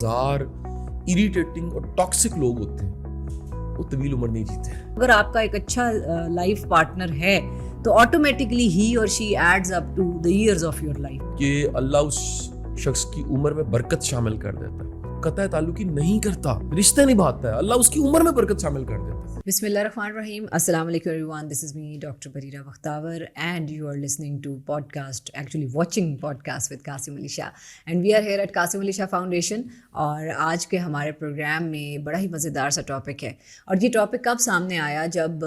ہزار اریٹیٹنگ اور ٹاکسک لوگ ہوتے ہیں وہ طویل عمر نہیں جیتے ہیں. اگر آپ کا ایک اچھا لائف پارٹنر ہے تو آٹومیٹکلی ہی اور she adds up to the years of your life. کہ اللہ اس شخص کی عمر میں برکت شامل کر دیتا ہے, قطع تعلقی نہیں کرتا, رشتے نبھاتا ہے, اللہ اس کی عمر میں برکت شامل کر دیتا ہے. بسم اللہ الرحمن الرحیم. السلام علیکم everyone, this is me doctor Barira Bakhtawar and you are listening to podcast, actually watching podcast with Qasim Ali Shah, and we are here at Qasim Ali Shah foundation. اور آج کے ہمارے پروگرام میں بڑا ہی مزیدار سا ٹاپک ہے, اور یہ ٹاپک کب سامنے آیا جب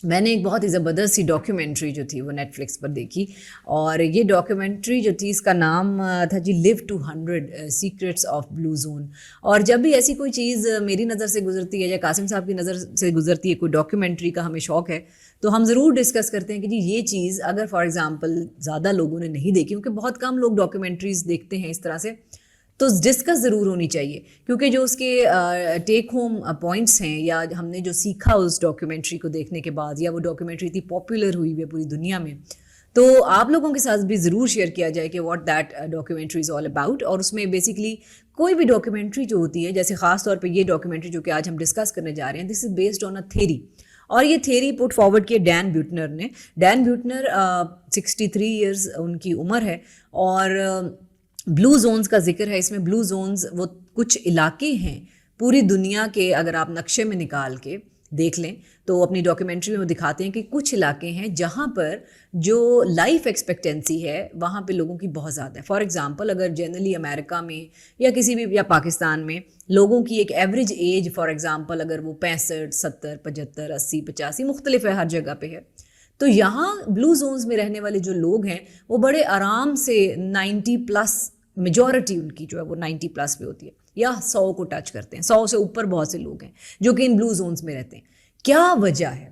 میں نے ایک بہت ہی زبردست سی ڈاکیومنٹری جو تھی وہ نیٹ فلکس پر دیکھی, اور یہ ڈاکیومنٹری جو تھی اس کا نام تھا جی live to 100 secrets of blue zone. اور جب بھی ایسی کوئی چیز میری نظر سے گزرتی ہے یا قاسم صاحب کی نظر سے گزرتی ہے, کوئی ڈاکیومنٹری کا ہمیں شوق ہے, تو ہم ضرور ڈسکس کرتے ہیں کہ جی یہ چیز اگر فار ایگزامپل زیادہ لوگوں نے نہیں دیکھی, کیونکہ بہت کم لوگ ڈاکیومنٹریز دیکھتے ہیں اس طرح سے, تو ڈسکس ضرور ہونی چاہیے, کیونکہ جو اس کے ٹیک ہوم پوائنٹس ہیں یا ہم نے جو سیکھا اس ڈاکیومنٹری کو دیکھنے کے بعد, یا وہ ڈاکیومنٹری اتنی پاپولر ہوئی ہے پوری دنیا میں, تو آپ لوگوں کے ساتھ بھی ضرور شیئر کیا جائے کہ what that documentary is all about. اور اس میں بیسکلی کوئی بھی ڈاکیومنٹری جو ہوتی ہے, جیسے خاص طور پہ یہ ڈاکیومنٹری جو کہ آج ہم ڈسکس کرنے جا رہے ہیں, دس is based on a theory, اور یہ تھیری پٹ فارورڈ کی ڈین بیوٹنر نے. ڈین بیوٹنر 63 ایئرز ان کی عمر ہے, اور بلو زونز کا ذکر ہے اس میں. بلو زونز وہ کچھ علاقے ہیں پوری دنیا کے, اگر آپ نقشے میں نکال کے دیکھ لیں تو اپنی ڈاکیومنٹری میں وہ دکھاتے ہیں کہ کچھ علاقے ہیں جہاں پر جو لائف ایکسپیکٹینسی ہے وہاں پہ لوگوں کی بہت زیادہ ہے. فار ایگزامپل اگر جنرلی امریکہ میں یا کسی بھی یا پاکستان میں لوگوں کی ایک ایوریج ایج فار ایگزامپل اگر وہ 65, 70, 75, 80, 85 مختلف ہے, ہر جگہ پہ ہے, تو یہاں بلو زونز میں رہنے والے جو لوگ ہیں وہ بڑے آرام سے 90+, میجورٹی ان کی جو ہے وہ 90+ پہ ہوتی ہے, یا 100 کو ٹچ کرتے ہیں, 100 سے اوپر بہت سے لوگ ہیں جو کہ ان بلو زونز میں رہتے ہیں. کیا وجہ ہے؟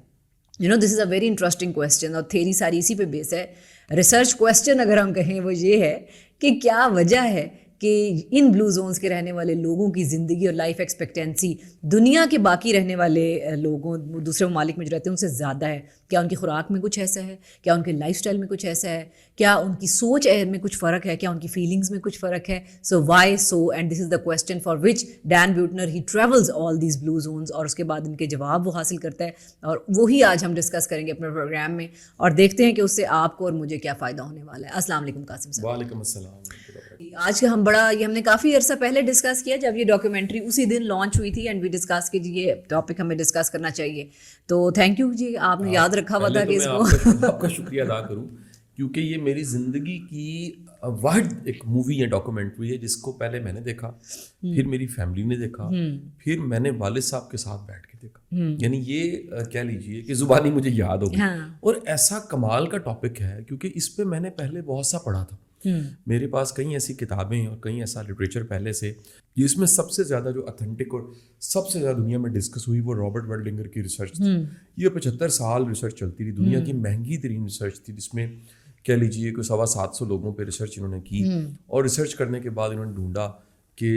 دس از اے ویری انٹرسٹنگ کویسچن, اور تھیری ساری اسی پہ بیس ہے. ریسرچ کویسچن اگر ہم کہیں وہ یہ ہے کہ کیا وجہ ہے کہ ان بلو زونز کے رہنے والے لوگوں کی زندگی اور لائف ایکسپیکٹینسی دنیا کے باقی رہنے والے لوگوں دوسرے ممالک میں جو رہتے ہیں ان سے زیادہ ہے. کیا ان کی خوراک میں کچھ ایسا ہے, کیا ان کے لائف سٹائل میں کچھ ایسا ہے, کیا ان کی سوچ میں کچھ فرق ہے, کیا ان کی فیلنگز میں کچھ فرق ہے. So why so, and this is the question for which Dan Buettner he travels all these blue zones, اور اس کے بعد ان کے جواب وہ حاصل کرتا ہے, اور وہی آج ہم ڈسکس کریں گے اپنے پروگرام میں, اور دیکھتے ہیں کہ اس سے آپ کو اور مجھے کیا فائدہ ہونے والا ہے. السلام علیکم قاسم صاحب. وعلیکم السلام. آج کا یہ ہم نے کافی عرصہ پہلے ڈسکس کیا جب یہ ڈاکیومنٹری اسی دن لانچ ہوئی تھی, اینڈ وی ڈسکس کہ یہ ٹاپک ہمیں ڈسکس کرنا چاہیے, تو تھینک یو جی, آپ نے یاد رکھا ہوا تھا کہ اس کو. آپ کا شکریہ ادا کروں, کیونکہ یہ میری زندگی کی واحد ایک مووی ہے, ڈاکیومنٹری ہے, جس کو پہلے میں نے دیکھا, پھر میری فیملی نے دیکھا, پھر میں نے والد صاحب کے ساتھ بیٹھ کے دیکھا. یعنی یہ کہہ لیجیے کہ زبانی مجھے یاد ہو گئی, اور ایسا کمال کا ٹاپک ہے کیونکہ اس پہ میں نے پہلے بہت سا پڑھا تھا. میرے پاس کئی ایسی کتابیں اور کئی ایسا لٹریچر پہلے سے, جس میں سب سے زیادہ جو اتھینٹک اور سب سے زیادہ دنیا میں ڈسکس ہوئی وہ رابرٹ والڈنگر کی ریسرچ تھی. یہ 75 سال ریسرچ چلتی رہی, دنیا کی مہنگی ترین ریسرچ تھی, جس میں کہہ لیجیے کہ 750 لوگوں پہ ریسرچ انہوں نے کی, اور ریسرچ کرنے کے بعد انہوں نے ڈھونڈا کہ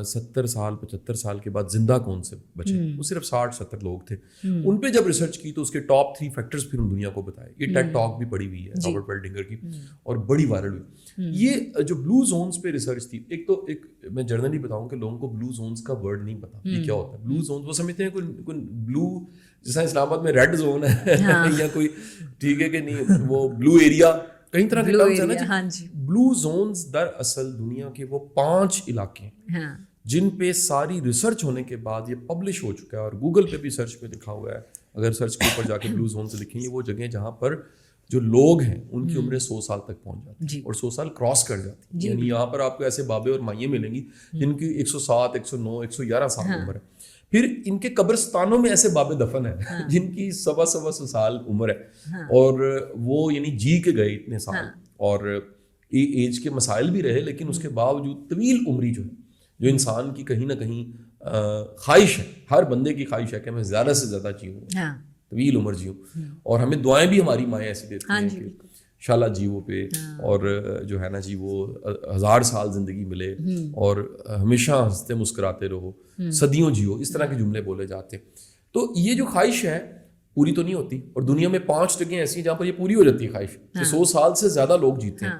70 سال 75 سال کے بعد زندہ کون سے بچے. وہ صرف 60-70 لوگ تھے. ان پہ جب ریسرچ کی تو اس کے ٹاپ 3 فیکٹرز پھر ہم دنیا کو بتائے. یہ ٹیڈ ٹاک بھی پڑی ہوئی ہے رابرٹ والڈنگر کی, اور بڑی وائرل ہوئی. یہ جو بلو زونز پہ ریسرچ تھی, ایک میں جرنلی بتاؤں کہ لوگوں کو بلو زونز کا ورڈ نہیں پتا یہ کیا ہوتا ہے. بلو زونز وہ سمجھتے ہیں کوئی بلو, جیسا اسلام آباد میں ریڈ زون ہے یا کوئی, ٹھیک ہے کہ نہیں, وہ بلو ایریا, کئی طرح کے ٹرمز ہیں نا جی. بلو زونز دراصل دنیا کے وہ 5 علاقے ہیں جن پہ ساری ریسرچ ہونے کے بعد یہ پبلش ہو چکا ہے, اور گوگل پہ بھی سرچ پہ لکھا ہوا ہے. اگر سرچ کے اوپر جا کے بلو زون سے لکھیں, یہ وہ جگہیں جہاں پر جو لوگ ہیں ان کی عمریں 100 سال تک پہنچ جاتی ہیں اور 100 سال کراس کر جاتی ہیں. یعنی یہاں پر آپ کو ایسے بابے اور مائیں ملیں گی جن کی 107, 109, 111 سال عمر ہے. پھر ان کے قبرستانوں میں ایسے بابے دفن ہیں جن کی 100 سال عمر ہے, اور وہ یعنی جی کے گئے اتنے سال, اور ایج کے مسائل بھی رہے, لیکن اس کے باوجود طویل عمری جو انسان کی کہیں نہ کہیں خواہش ہے, ہر بندے کی خواہش ہے کہ میں زیادہ سے زیادہ جیوں, طویل عمر جیوں. اور ہمیں دعائیں بھی ہماری مائیں ایسی دیتی ہیں کہ انشاءاللہ جیو پہ, اور جو ہے نا جی وہ 1000 سال زندگی ملے, اور ہمیشہ ہنستے مسکراتے رہو, صدیوں جیو, اس طرح کے جملے بولے جاتے ہیں. تو یہ جو خواہش ہے پوری تو نہیں ہوتی, اور دنیا میں 5 جگہیں ایسی ہیں جہاں پر یہ پوری ہو جاتی ہے خواہش, کہ 100 سال سے زیادہ لوگ جیتے ہیں.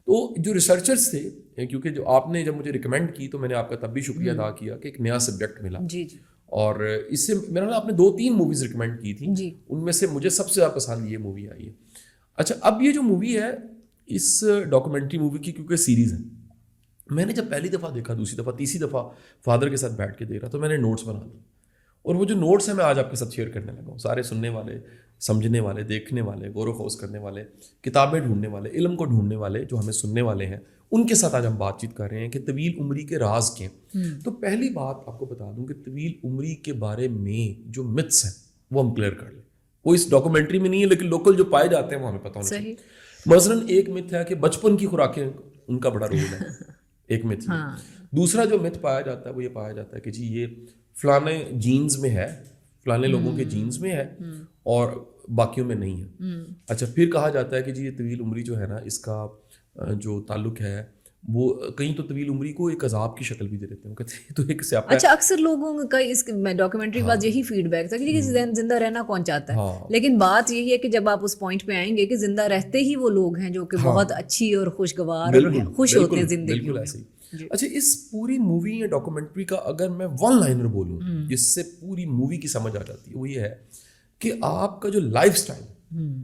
تو جو ریسرچرز تھے کیونکہ جو آپ نے جب مجھے ریکمینڈ کی تو میں نے آپ کا تب بھی شکریہ ادا کیا کہ ایک نیا سبجیکٹ ملا. جی جی. اور اس سے میرا خیال آپ نے 2-3 موویز ریکمینڈ کی تھیں, جی. ان میں سے مجھے سب سے زیادہ پسند یہ مووی آئی ہے. اچھا, اب یہ جو مووی ہے اس ڈاکومنٹری مووی کی کیونکہ سیریز ہے, میں نے جب پہلی دفعہ دیکھا, دوسری دفعہ, تیسری دفعہ فادر کے ساتھ بیٹھ کے دیکھ رہا تو میں نے نوٹس بنا لیے, اور وہ جو نوٹس ہیں میں آج آپ کے ساتھ شیئر کرنے لگا ہوں. سارے سننے والے, سمجھنے والے, دیکھنے والے, غور و خوض کرنے والے, کتابیں ڈھونڈنے والے, علم کو ڈھونڈنے والے جو ہمیں سننے والے ہیں, ان کے ساتھ آج ہم بات چیت کر رہے ہیں کہ طویل عمری کے راز کیا ہیں. تو پہلی بات آپ کو بتا دوں کہ طویل عمری کے بارے میں جو متس ہیں وہ ہم کلیئر کر لیں. وہ اس ڈاکومنٹری میں نہیں ہے لیکن لوکل جو پائے جاتے ہیں وہ ہمیں پتہ ہونا چاہیے. مثلاً ایک مت ہے کہ بچپن کی خوراکیں ان کا بڑا رول ہے, ایک مت. دوسرا جو مت پایا جاتا ہے وہ یہ پایا جاتا ہے کہ جی یہ فلانے جینز میں ہے, فلانے لوگوں کے جینز میں ہے اور باقیوں میں نہیں ہے. اچھا, پھر کہا جاتا ہے کہ جی یہ طویل عمری جو ہے نا, اس کا جو تعلق ہے وہ کہیں تو طویل عمری کو ایک عذاب کی شکل بھی دے دیتے ہیں, کہتے ہیں تو ایک سیاپا. اچھا, اکثر لوگوں کا اس ڈاکومنٹری کے بعد یہی فیڈ بیک تھا کہ زندہ رہنا کون چاہتا ہے, لیکن بات یہی ہے کہ جب آپ اس پوائنٹ پہ آئیں گے کہ زندہ رہتے ہی وہ لوگ ہیں جو کہ بہت اچھی اور خوشگوار اور خوش ہوتے ہیں زندگی میں. اچھا, اس پوری مووی یا ڈاکومنٹری کا اگر میں ون لائنر بولوں جس سے پوری مووی کی سمجھ آ جاتی ہے, وہ یہ ہے کہ آپ کا جو لائف سٹائل,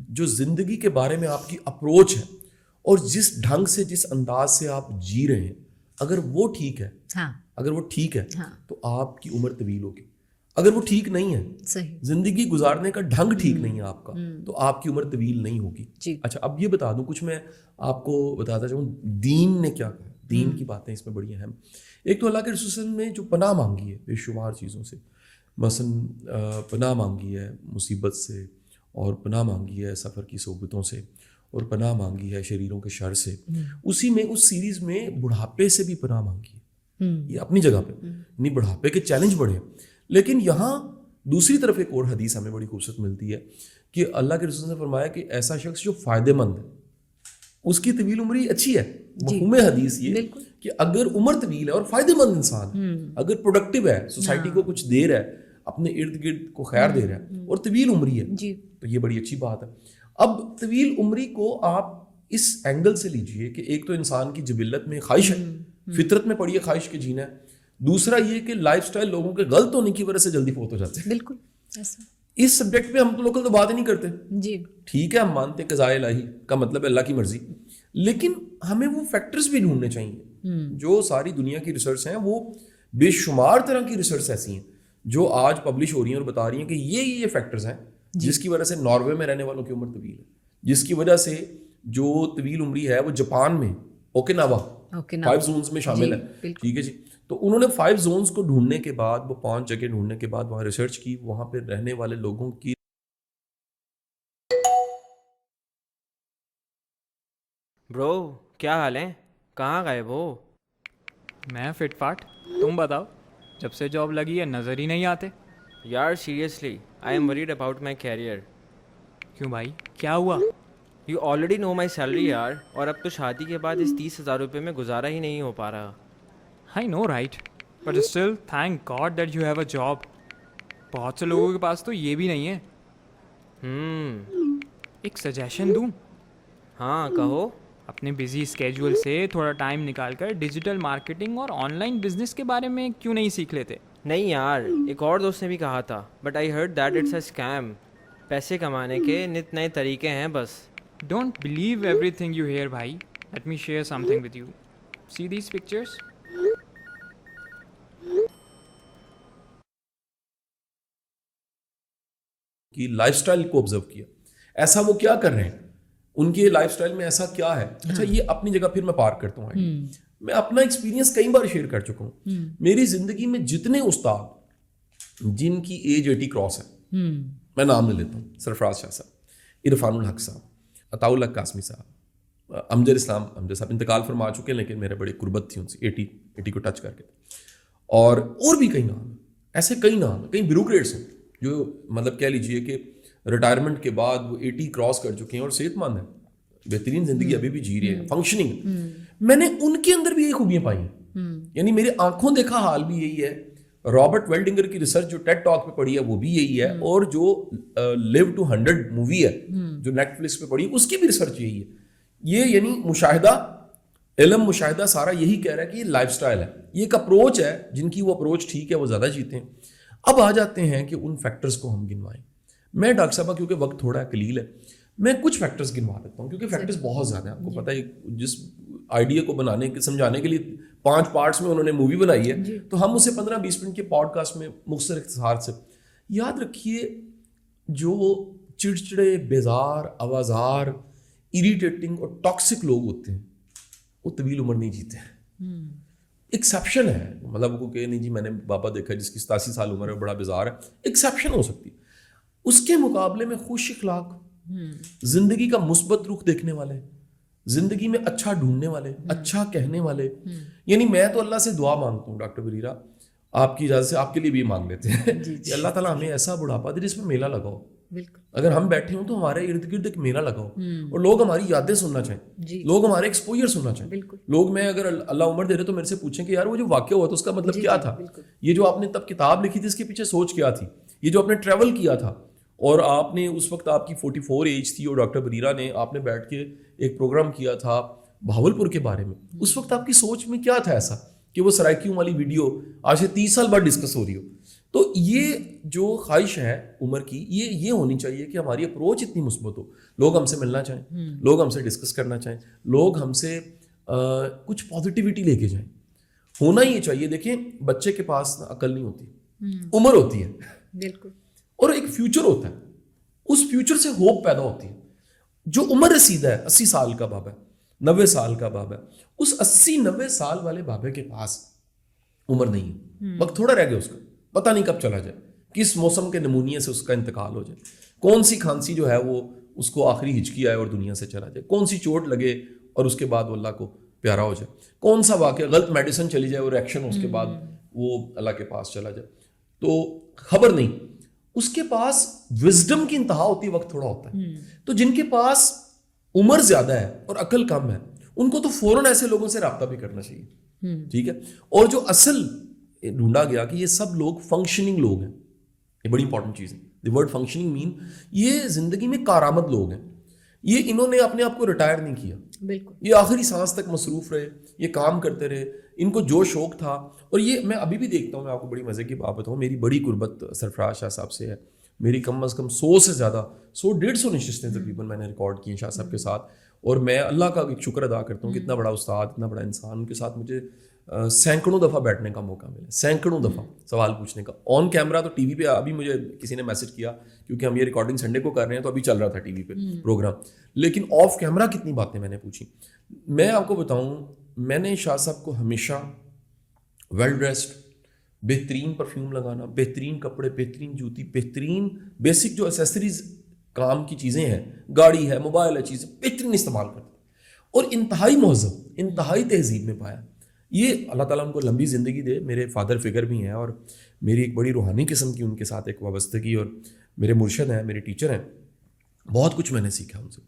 جو زندگی کے بارے میں آپ کی اپروچ ہے, اور جس ڈھنگ سے, جس انداز سے آپ جی رہے ہیں, اگر وہ ٹھیک ہے, اگر وہ ٹھیک ہے تو آپ کی عمر طویل ہوگی. اگر وہ ٹھیک نہیں ہے, زندگی گزارنے کا ڈھنگ ٹھیک نہیں ہے آپ کا, تو آپ کی عمر طویل نہیں ہوگی. اچھا, اب یہ بتا دوں کچھ میں آپ کو بتاتا چاہوں دین نے کیا کہا. دین کی باتیں اس میں بڑی اہم. ایک تو اللہ کے رسول نے جو پناہ مانگی ہے بے شمار چیزوں سے, مثلا پناہ مانگی ہے مصیبت سے, اور پناہ مانگی ہے سفر کی صحبتوں سے, اور پناہ مانگی ہے شریروں کے شر سے. اسی میں اس سیریز میں بڑھاپے سے بھی پناہ مانگی ہے, یہ اپنی جگہ پہ, یعنی بڑھاپے کے چیلنج بڑے ہیں. لیکن یہاں دوسری طرف ایک اور حدیث ہمیں بڑی خوبصورت ملتی ہے کہ اللہ کے رسول نے فرمایا کہ ایسا شخص جو فائدہ مند ہے اس کی طویل عمری اچھی ہے. مفہوم حدیث یہ کہ اگر عمر طویل ہے اور فائدہ مند انسان, اگر پروڈکٹیو ہے, سوسائٹی کو کچھ دے رہا ہے, اپنے ارد گرد کو خیر دے رہا ہے, اور طویل عمری ہے, تو یہ بڑی اچھی بات ہے. اب طویل عمری کو آپ اس اینگل سے لیجئے کہ ایک تو انسان کی جبلت میں خواہش ہے, فطرت میں پڑی ہے خواہش کے جینا ہے. دوسرا یہ کہ لائف سٹائل لوگوں کے غلط ہونے کی وجہ سے جلدی فوت ہو جاتے ہیں. بالکل ایسا. اس سبجیکٹ پہ ہم تو لوکل تو بات ہی نہیں کرتے. جی ٹھیک ہے, ہم مانتے قضاء الہی کا مطلب ہے اللہ کی مرضی, لیکن ہمیں وہ فیکٹرز بھی ڈھونڈنے چاہیے. جو ساری دنیا کی ریسرچ ہیں وہ بے شمار طرح کی ریسرچ ایسی ہیں جو آج پبلش ہو رہی ہیں اور بتا رہی ہیں کہ یہ فیکٹرز ہیں جس کی وجہ سے ناروے میں رہنے والوں کی عمر طویل ہے, جس کی وجہ سے جو طویل عمری ہے وہ جاپان میں اوکیناوا 5 زونز میں شامل ہے. ٹھیک ہے جی. تو انہوں نے 5 زونز کو ڈھونڈنے کے بعد, وہ 5 جگہ ڈھونڈنے کے بعد وہاں ریسرچ کی, وہاں پہ رہنے والے لوگوں کی. برو کیا حال ہے, کہاں غائب ہو؟ میں فٹ فاٹ, تم بتاؤ, جب سے جاب لگی ہے نظر ہی نہیں آتے. یار seriously I am worried about my career. کیوں بھائی, کیا ہوا؟ You already know my salary یار, اور اب تو شادی کے بعد اس 30,000 روپے میں گزارا ہی نہیں ہو پا رہا. I know right, but still thank God that you have a job. بہت سے لوگوں کے پاس تو یہ بھی نہیں ہے. ایک سجیشن دوں؟ ہاں کہو. اپنے بزی اسکیجول سے تھوڑا ٹائم نکال کر ڈیجیٹل مارکیٹنگ اور آن لائن بزنس کے بارے میں کیوں نہیں سیکھ لیتے؟ نہیں یار, ایک اور دوست نے بھی کہا تھا, but I heard that it's a scam. پیسے کمانے کے نت نئے طریقے ہیں بس. ڈونٹ بلیو ایوری تھنگ یو ہیئر بھائی. Let me share something with you. See these pictures. کی لائف سٹائل کو آبزرو کیا, ایسا وہ کیا کر رہے ہیں, ان کے لائف سٹائل میں ایسا کیا ہے. اچھا, یہ اپنی جگہ پھر میں پارک کرتا ہوں. میں اپنا ایکسپیرینس کئی بار شیئر کر چکا ہوں. میری زندگی میں جتنے استاد جن کی ایج 80 کراس ہے, میں نام لے لیتا ہوں, سرفراز شاہ صاحب, عرفان الحق صاحب, عطاء الحق قاسمی صاحب, امجد اسلام امجد صاحب انتقال فرما چکے ہیں لیکن میرے بڑے قربت تھی ان سے 80 کو ٹچ کر کے. اور بھی کئی نام ہیں, ایسے کئی نام ہیں, کئی بیوروکریٹس ہیں جو مطلب کہہ لیجئے کہ ریٹائرمنٹ کے بعد وہ 80 کراس کر چکے ہیں اور صحت مند ہیں, بہترین زندگی ابھی بھی جی رہے ہیں, فنکشننگ. میں نے ان کے اندر بھی یہی خوبیاں پائی ہیں, یعنی میرے آنکھوں دیکھا حال بھی یہی ہے. رابرٹ ویلڈنگر کی ریسرچ جو ٹیڈ ٹاک پہ پڑی ہے وہ بھی یہی ہے, اور جو لیو ٹو 100 مووی ہے جو نیٹ فلکس پہ پڑی ہے اس کی بھی ریسرچ یہی ہے. یہ یعنی مشاہدہ, علم مشاہدہ سارا یہی کہہ رہا ہے کہ یہ لائف سٹائل ہے, یہ ایک اپروچ ہے, جن کی وہ اپروچ ٹھیک ہے وہ زیادہ جیتے ہیں. اب آ جاتے ہیں کہ ان فیکٹرز کو ہم گنوائیں. میں ڈاکٹر صاحبہ کیونکہ وقت تھوڑا قلیل ہے, میں کچھ فیکٹرز گنوا دیتا ہوں کیونکہ فیکٹرز بہت زیادہ ہیں. آپ کو پتہ ہے جس آئیڈیا کو بنانے کے سمجھانے کے لیے 5 پارٹس میں انہوں نے مووی بنائی ہے, تو ہم اسے 15-20 منٹ کے پوڈ کاسٹ میں مختصر اختصار سے. یاد رکھیے جو چڑچڑے, بیزار, آوازار, اریٹیٹنگ اور ٹاکسک لوگ ہوتے ہیں وہ طویل عمر نہیں جیتے ہیں. ایکسیپشن ہے, مطلب وہ کہ نہیں جی میں نے بابا دیکھا جس کی 87 سال عمر ہے بڑا بیزار ہے, ایکسیپشن ہو سکتی. اس کے مقابلے میں خوش اخلاق, زندگی کا مثبت رخ دیکھنے والے, زندگی میں اچھا ڈھونڈنے والے, اچھا کہنے والے. یعنی میں تو اللہ سے دعا مانگتا ہوں ڈاکٹر بریرہ, آپ کی اجازت سے آپ کے لیے بھی مانگ لیتے ہیں کہ اللہ تعالیٰ ہمیں ایسا بڑھاپا دے جس میں میلہ لگاؤ. اگر ہم بیٹھے ہوں تو ہمارے ارد گرد ایک میلہ لگاؤ اور لوگ ہماری یادیں سننا چاہیں, لوگ ہمارے ایکسپوجر سننا چاہیں. لوگ, میں اگر اللہ عمر دے رہے تو میرے سے پوچھیں کہ یار وہ جو واقعہ ہوا تھا اس کا مطلب کیا تھا, یہ جو آپ نے تب کتاب لکھی تھی اس کے پیچھے سوچ کیا تھی, یہ جو آپ نے ٹریول کیا تھا اور آپ نے اس وقت آپ کی 44 ایج تھی اور ڈاکٹر بریرہ نے آپ نے بیٹھ کے ایک پروگرام کیا تھا بھاولپور کے بارے میں, اس وقت آپ کی سوچ میں کیا تھا ایسا کہ وہ سرائکیوں والی ویڈیو آج سے 30 سال بعد ڈسکس ہو رہی ہو. تو یہ جو خواہش ہے عمر کی, یہ ہونی چاہیے کہ ہماری اپروچ اتنی مثبت ہو, لوگ ہم سے ملنا چاہیں, لوگ ہم سے ڈسکس کرنا چاہیں, لوگ ہم سے کچھ پازیٹیوٹی لے کے جائیں. ہونا یہ چاہیے. دیکھیں بچے کے پاس عقل نہیں ہوتی, عمر ہوتی ہے بالکل, اور ایک فیوچر ہوتا ہے, اس فیوچر سے ہوپ پیدا ہوتی ہے. جو عمر رسیدہ ہے, 80 سال کا بابا ہے, 90 سال کا بابا ہے, اس 80-90 سال والے بابے کے پاس عمر نہیں ہے, وقت تھوڑا رہ گیا اس کا, پتہ نہیں کب چلا جائے, کس موسم کے نمونیے سے اس کا انتقال ہو جائے, کون سی کھانسی جو ہے وہ اس کو آخری ہچکی آئے اور دنیا سے چلا جائے, کون سی چوٹ لگے اور اس کے بعد وہ اللہ کو پیارا ہو جائے, کون سا واقعہ غلط میڈیسن چلی جائے اور ایکشن اس کے بعد وہ اللہ کے پاس چلا جائے. تو خبر نہیں, اس کے پاس وزڈم کی انتہا ہوتی ہے, وقت تھوڑا ہوتا ہے. تو جن کے پاس عمر زیادہ ہے اور عقل کم ہے ان کو تو فوراً ایسے لوگوں سے رابطہ بھی کرنا چاہیے, ٹھیک ہے. اور جو اصل ڈھونڈا گیا کہ یہ سب لوگ فنکشننگ لوگ ہیں, یہ بڑی امپورٹنٹ چیز ہے. دی ورڈ فنکشننگ مین یہ زندگی میں کارآمد لوگ ہیں. یہ انہوں نے اپنے آپ کو ریٹائر نہیں کیا, بالکل, یہ آخری سانس تک مصروف رہے, یہ کام کرتے رہے, ان کو جو شوق تھا. اور یہ میں ابھی بھی دیکھتا ہوں, میں آپ کو بڑی مزے کی بات بتاؤں, میری بڑی قربت سرفراز شاہ صاحب سے ہے. میری کم از کم 100 سے زیادہ 100-150 نشستیں تقریباً میں نے ریکارڈ کی ہیں شاہ صاحب کے ساتھ. اور میں اللہ کا ایک شکر ادا کرتا ہوں کہ اتنا بڑا استاد, اتنا بڑا انسان, ان کے ساتھ مجھے سینکڑوں دفعہ بیٹھنے کا موقع ملا, سینکڑوں دفعہ سوال پوچھنے کا. آن کیمرہ تو ٹی وی پہ ابھی مجھے کسی نے میسج کیا, کیونکہ ہم یہ ریکارڈنگ سنڈے کو کر رہے ہیں تو ابھی چل رہا تھا ٹی وی پہ پروگرام, لیکن آف کیمرہ کتنی باتیں میں نے پوچھی. میں آپ کو بتاؤں, میں نے شاہ صاحب کو ہمیشہ ویل ڈریسڈ, بہترین پرفیوم لگانا, بہترین کپڑے, بہترین جوتی, بہترین بیسک جو ایسیسریز کام کی چیزیں ہیں, گاڑی ہے, موبائل ہے, چیزیں بہترین استعمال کرتے, اور انتہائی مہذب, انتہائی تہذیب میں پایا. یہ اللہ تعالیٰ ان کو لمبی زندگی دے. میرے فادر فگر بھی ہیں اور میری ایک بڑی روحانی قسم کی ان کے ساتھ ایک وابستگی, اور میرے مرشد ہیں, میرے ٹیچر ہیں, بہت کچھ میں نے سیکھا ان سے.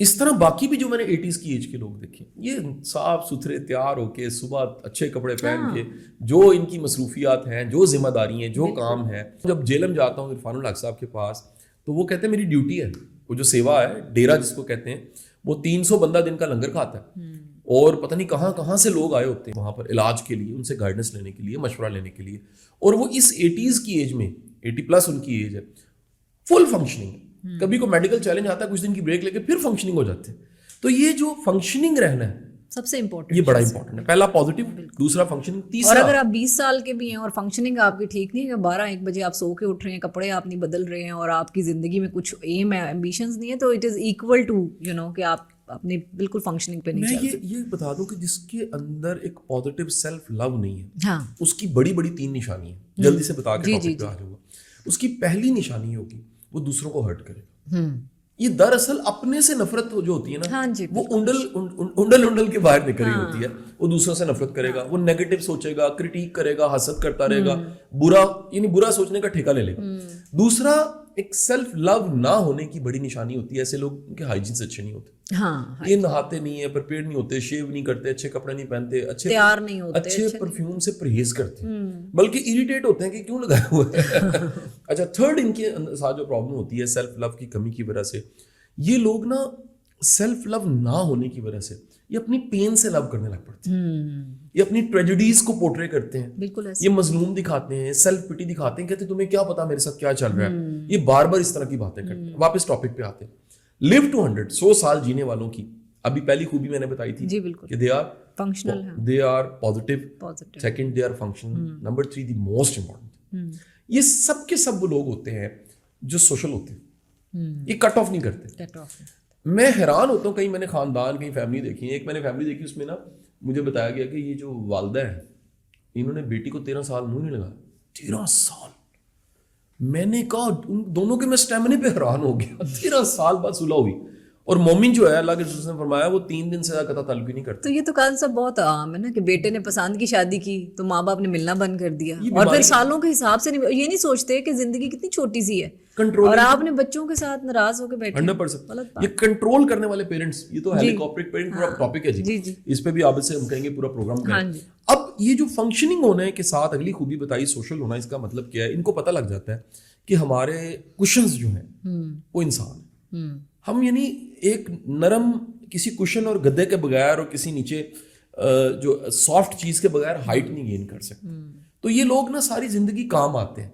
اس طرح باقی بھی جو میں نے 80s کی ایج کے لوگ دیکھے, یہ صاف ستھرے تیار ہو کے صبح اچھے کپڑے پہن کے, جو ان کی مصروفیات ہیں, جو ذمہ داری ہیں, جو کام ہے. جب جیلم جاتا ہوں عرفان الحق صاحب کے پاس تو وہ کہتے ہیں میری ڈیوٹی ہے, وہ جو سیوا ہے, ڈیرا جس کو کہتے ہیں, وہ 300 بندہ دن کا لنگر کھاتا ہے, اور پتہ نہیں کہاں کہاں سے لوگ آئے ہوتے ہیں وہاں پر علاج کے لیے, ان سے گائیڈنس لینے کے لیے, مشورہ لینے کے لیے. اور وہ اس 80s کی ایج میں, 80+ ان کی ایج ہے, فل فنکشننگ. کبھی کو میڈیکل چیلنج آتا ہے, کچھ دن کی بریک لے کے پھر فنکشننگ ہو جاتے ہیں. تو یہ جو فنکشننگ رہنا ہے سب سے امپورٹنٹ, یہ بڑا امپورٹنٹ ہے. پہلا پازیٹیو, دوسرا فنکشننگ, تیسرا. اور اگر آپ 20 سال کے بھی ہیں اور فنکشننگ آپ کی ٹھیک نہیں ہے, 12-1 بجے آپ سو کے اٹھ رہے ہیں, کپڑے آپ نہیں بدل رہے ہیں, اور آپ کی زندگی میں کچھ ایم ہے, ایمبیشنز نہیں ہے, تو اٹ از ایکول ٹو کہ آپ اپنی بالکل فنکشننگ پہ نہیں چل. میں یہ بتا دوں کہ جس کے اندر ایک پازیٹیو سیلف لو نہیں ہے, ہاں, اس کی بڑی 3 نشانی ہیں. جلدی سے بتا کے ٹاپک پہ آ جاؤں گا. اس کی پہلی نشانی ہوگی وہ دوسروں کو ہرٹ کرے گا. یہ دراصل اپنے سے نفرت جو ہوتی ہے نا, وہ انڈل کے باہر نکل رہی ہوتی ہے. وہ دوسروں سے نفرت کرے گا, وہ نیگیٹو سوچے گا, کرٹیک کرے گا, حسد کرتا رہے گا, برا سوچنے کا ٹھیکہ لے لے گا. دوسرا, ایک سیلف لو نہ ہونے کی بڑی نشانی ہوتی ہے. ایسے لوگ کے ہائیجین سے اچھے نہیں ہوتے, یہ نہاتے نہیں ہیں, پریپیئر نہیں ہوتے, شیو نہیں کرتے, اچھے کپڑے نہیں پہنتے, تیار نہیں ہوتے, اچھے پرفیوم سے پرہیز کرتے ہیں, بلکہ اریٹیٹ ہوتے ہیں کہ کیوں لگایا ہوا ہے. اچھا, تھرڈ ان کے ساتھ جو پرابلم ہوتی ہے سیلف لو کی کمی کی وجہ سے, یہ لوگ نا سیلف لو نہ ہونے کی وجہ سے یہ اپنی پین سے لو کرنے لگ پڑتے ہیں, یہ اپنی ٹریجڈیز کو پورٹرے کرتے ہیں, بالکل ایسے. یہ مظلوم دکھاتے ہیں, سیلف پٹی دکھاتے ہیں, کہتے ہیں تمہیں کیا پتا میرے ساتھ کیا چل رہا ہے. یہ بار بار اس طرح کی باتیں کرتے ہیں. واپس ٹاپک پہ آتے ہیں, لیو ٹو 100, 100 سال جینے والوں کی ابھی پہلی خوبی میں نے بتائی تھی جی بالکل, کہ دے آر فنکشنل ہیں, they are positive, second they are functional, number 3 the most important. یہ سب کے سب وہ لوگ ہوتے ہیں جو سوشل ہوتے ہیں, یہ کٹ آف نہیں کرتے. میں حیران ہوتا ہوں, کہیں میں نے خاندان کہیں فیملی دیکھی ہے, ایک میں نے فیملی دیکھی اس میں نا مجھے بتایا گیا کہ یہ جو والدہ ہیں انہوں نے بیٹی کو 13 سال منہ نہیں لگایا. 13 سال. میں نے کہا ان دونوں کے میں اسٹیمنے پہ حیران ہو گیا. 13 سال بعد صلح ہوئی. اور مومن جو ہے اللہ کے رسول نے فرمایا وہ 3 دن سے زیادہ قطع تعلق نہیں کرتا. تو یہ تو کانسیپٹ بہت عام ہے نا کہ بیٹے نے پسند کی شادی کی تو ماں باپ نے ملنا بند کر دیا, اور پھر سالوں کے حساب سے یہ نہیں سوچتے کہ زندگی کتنی چھوٹی سی ہے, اور آپ نے بچوں کے ساتھ ناراض ہو کے بیٹھے. 100%. یہ کنٹرول کرنے والے پیرنٹس, یہ تو ہیلی کاپریٹ پیرنٹ پورا ٹاپک ہے جی, اس پہ بھی آپ سے ہم کہیں گے پورا پروگرام کریں. اب یہ جو فنکشننگ ہونے کے ساتھ اگلی خوبی بتائی سوشل ہونا, اس کا مطلب کیا ہے, ان کو پتہ لگ جاتا ہے کہ ہمارے کشنز جو ہیں وہ انسان ہیں. ہم یعنی ایک نرم کسی کشن اور گدے کے بغیر اور کسی نیچے جو سافٹ چیز کے بغیر ہائٹ نہیں گین کر سکتے. تو یہ لوگ نا ساری زندگی کام آتے ہیں,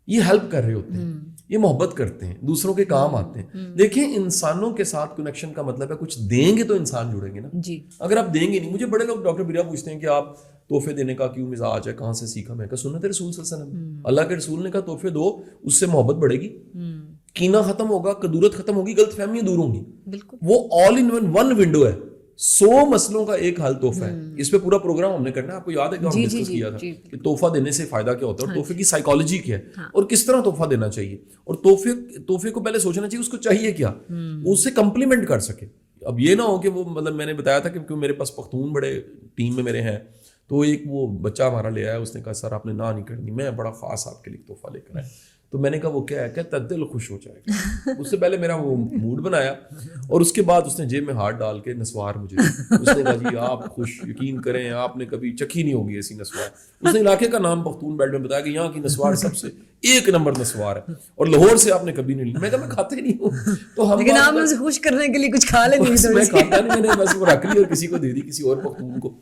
یہ ہیلپ کر رہے ہوتے ہیں, یہ محبت کرتے ہیں, دوسروں کے کام آتے ہیں. دیکھیں انسانوں کے ساتھ کنیکشن کا مطلب ہے کچھ دیں گے تو انسان جڑیں گے نا جی. اگر آپ دیں گے نہیں, مجھے بڑے لوگ ڈاکٹر بریا پوچھتے ہیں کہ آپ تحفے دینے کا کیوں مزاج ہے, کہاں سے سیکھا. میں کہا سنت رسول صلی اللہ علیہ وسلم, اللہ کے رسول نے کہا تحفے دو, اس سے محبت بڑھے گی, کینا ختم ہوگا, کدورت ختم ہوگی, غلط فہمیاں دور ہوں گی. وہ آل ان ون ونڈو ہے, 100 مسئلوں کا ایک حل تحفہ ہے. اس پہ پورا پروگرام ہم نے کرنا ہے, آپ کو یاد ہے کہ ہم ڈسکس کیا تھا کہ تحفہ دینے سے فائدہ کیا ہوتا ہے, اور تحفے کی سائیکالوجی کیا ہے, اور کس طرح تحفہ دینا چاہیے, اور تحفے کو پہلے سوچنا چاہیے اس کو چاہیے کیا, اس سے کمپلیمنٹ کر سکے. اب یہ نہ ہو کہ وہ مطلب میں نے بتایا تھا کہ میرے پاس پختون بڑے ٹیم میں میرے ہیں, تو ایک وہ بچہ ہمارا لے آیا, اس نے کہا سر آپ نے نہ نہیں کرنی, میں بڑا خاص آپ کے لیے تحفہ لے کر آیا. تو میں نے کہا وہ کیا ہے, کہتا دل خوش ہو جائے گا. اس سے پہلے میرا وہ موڈ بنایا, اور اس کے بعد اس نے جیب میں ہاتھ ڈال کے نسوار مجھے, اس نے کہا جی آپ خوش, یقین کریں آپ نے کبھی چکھی نہیں ہوگی ایسی نسوار. اس نے علاقے کا نام پختون بیلٹ میں بتایا کہ یہاں کی نسوار سب سے 1 نمبر نسوار ہے, اور لاہور سے آپ نے کبھی نہیں لی. میں کہا میں کھاتے نہیں ہوں, تو ہم لیکن آپ نے اسے خوش کرنے کے لیے کچھ کھا لیں. میں کھاتا نہیں, میں نے بس وہ رکھ لی اور کسی کو دے دی, کسی اور پختون کو.